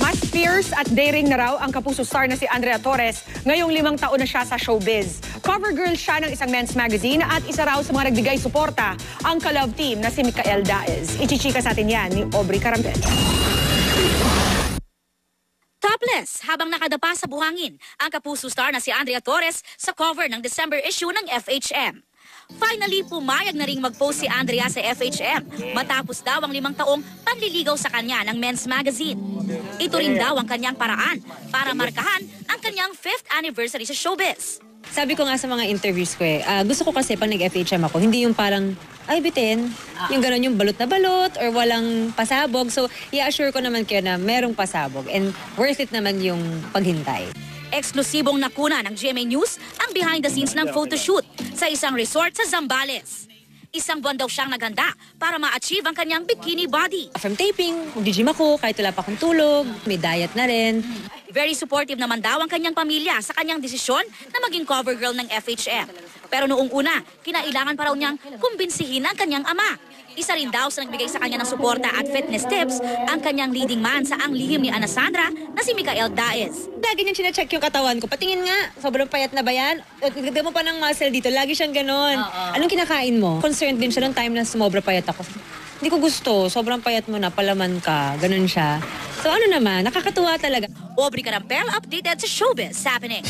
Mas fierce at daring na raw ang Kapuso star na si Andrea Torres ngayong 5 taon na siya sa showbiz. Cover girl siya ng isang men's magazine at isa raw sa mga nagbigay suporta ang ka-love team na si Micael Daez. Ichichika sa atin yan ni Aubrey Carampel. Topless habang nakadapa sa buhangin ang Kapuso star na si Andrea Torres sa cover ng December issue ng FHM. Finally, pumayag na ring mag-post si Andrea sa FHM matapos daw ang 5 taong panliligaw sa kanya ng men's magazine. Ito rin daw ang kanyang paraan para markahan ang kanyang 5th anniversary sa showbiz. Sabi ko nga sa mga interviews ko gusto ko kasi pag nag-FHM ako, hindi yung parang, ay bitin, yung gano'n yung balot na balot or walang pasabog. So, i-assure ko naman kayo na merong pasabog and worth it naman yung paghintay. Eksklusibong nakuna ng GMA News ang behind the scenes ng photoshoot sa isang resort sa Zambales. Isang buwan daw siyang naghanda para ma-achieve ang kanyang bikini body. From taping, mag-gym ako kahit wala pa akong tulog, may diet na rin. Very supportive naman daw ang kanyang pamilya sa kanyang desisyon na maging cover girl ng FHM. Pero noong una, kinailangan pa raw niyang kumbinsihin ang kanyang ama. Isa rin daw sa nagbigay sa kanya ng suporta at fitness tips ang kanyang leading man sa Ang Lihim ni Ana Sandra na si Micael Daez. Lagi niyang chinecheck yung katawan ko. Patingin nga, sobrang payat na ba yan? Gagda mo pa ng muscle dito. Lagi siyang ganon. Anong kinakain mo? Concerned din siya noong time na sumobra payat ako. Hindi ko gusto. Sobrang payat mo na, palaman ka. Ganon siya. So ano naman, nakakatuwa talaga. Aubrey Carampel updated sa Showbiz Happening.